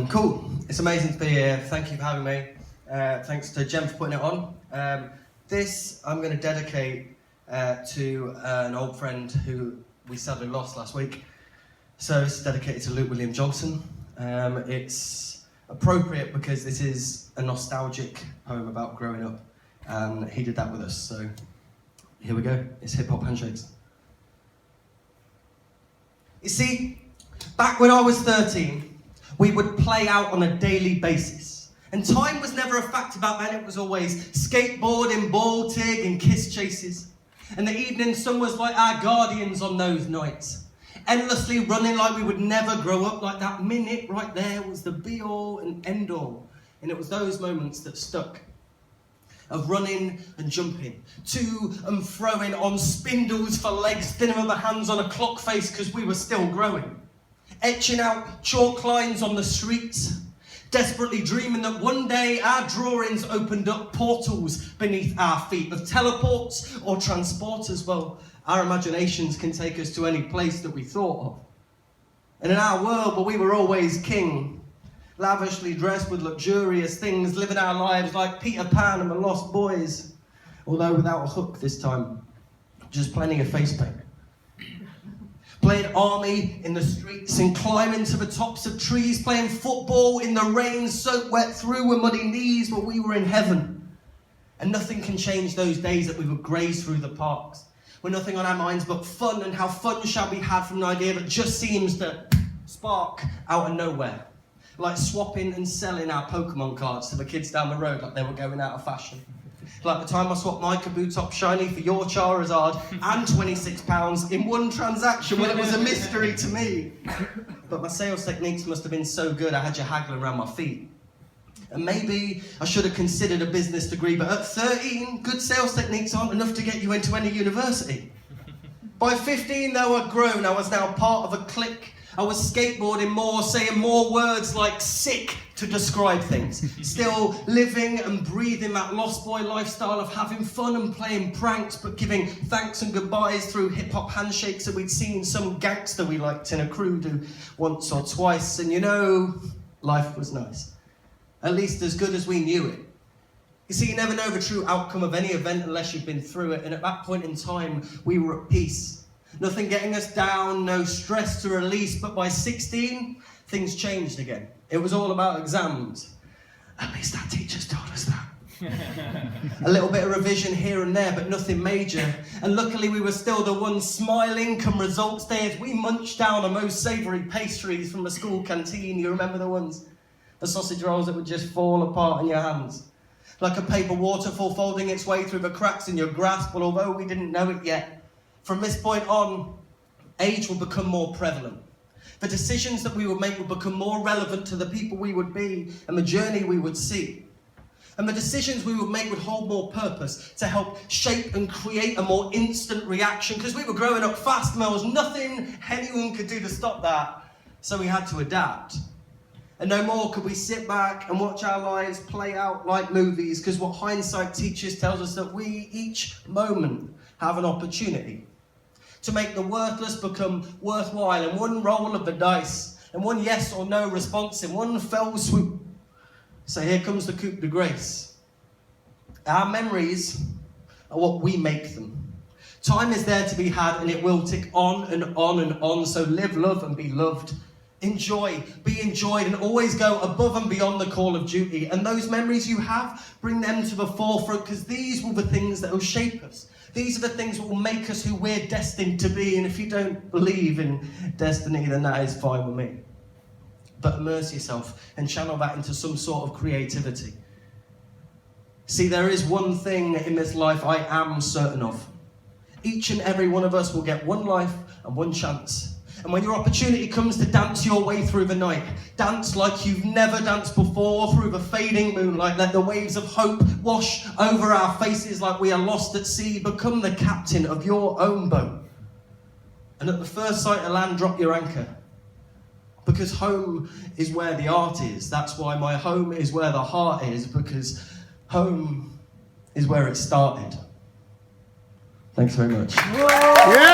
Cool. It's amazing to be here. Thank you for having me. Thanks to Jem for putting it on. This I'm going to dedicate to an old friend who we sadly lost last week. So it's dedicated to Luke William Johnson. It's appropriate because this is a nostalgic poem about growing up, and he did that with us. So here we go. It's Hop Handshakes. You see, back when I was 13, we would play out on a daily basis. And time was never a factor back then. It was always skateboarding, ball tig and kiss chases. And the evening sun was like our guardians on those nights. Endlessly running like we would never grow up, like that minute right there was the be-all and end-all. And it was those moments that stuck. Of running and jumping, to and froing on spindles for legs, thinning of the hands on a clock face because we were still growing. Etching out chalk lines on the streets, desperately dreaming that one day our drawings opened up portals beneath our feet of teleports or transporters. Well, our imaginations can take us to any place that we thought of. And in our world where we were always king, lavishly dressed with luxurious things, living our lives like Peter Pan and the Lost Boys, although without a hook this time, just plenty of face paint. Playing army in the streets and climbing to the tops of trees, playing football in the rain, soaked wet through with muddy knees, but we were in heaven. And nothing can change those days that we would graze through the parks, with nothing on our minds but fun, and how fun shall be had from an idea that just seems to spark out of nowhere. Like swapping and selling our Pokemon cards to the kids down the road like they were going out of fashion. Like the time I swapped my Kabutops Shiny for your Charizard and £26 in one transaction when it was a mystery to me. But my sales techniques must have been so good I had you haggling around my feet. And maybe I should have considered a business degree, but at 13, good sales techniques aren't enough to get you into any university. By 15, though I'd grown, I was now part of a clique. I was skateboarding more, saying more words like sick to describe things. Still living and breathing that lost boy lifestyle of having fun and playing pranks, but giving thanks and goodbyes through hip-hop handshakes that we'd seen some gangster we liked in a crew do once or twice. And you know, life was nice. At least as good as we knew it. You see, you never know the true outcome of any event unless you've been through it. And at that point in time, we were at peace. Nothing getting us down, no stress to release, but by 16, things changed again. It was all about exams. At least our teachers told us that. A little bit of revision here and there, but nothing major. And luckily we were still the ones smiling come results day as we munched down on most savoury pastries from the school canteen. You remember the ones? The sausage rolls that would just fall apart in your hands. Like a paper waterfall folding its way through the cracks in your grasp, but although we didn't know it yet, from this point on, age would become more prevalent. The decisions that we would make would become more relevant to the people we would be and the journey we would see. And the decisions we would make would hold more purpose to help shape and create a more instant reaction, because we were growing up fast and there was nothing anyone could do to stop that, so we had to adapt. And no more could we sit back and watch our lives play out like movies, because what hindsight teaches tells us that we, each moment, have an opportunity to make the worthless become worthwhile in one roll of the dice, and one yes or no response in one fell swoop. So here comes the coup de grace. Our memories are what we make them. Time is there to be had, and it will tick on and on and on, so live, love and be loved. Enjoy, be enjoyed, and always go above and beyond the call of duty. And those memories you have, bring them to the forefront, because these will be the things that will shape us. These are the things that will make us who we're destined to be. And if you don't believe in destiny, then that is fine with me. But immerse yourself and channel that into some sort of creativity. See, there is one thing in this life I am certain of. Each and every one of us will get one life and one chance. And when your opportunity comes to dance your way through the night, dance like you've never danced before through the fading moonlight. Let the waves of hope wash over our faces like we are lost at sea. Become the captain of your own boat. And at the first sight of land, drop your anchor. Because home is where the art is. That's why my home is where the heart is. Because home is where it started. Thanks very much. Yeah!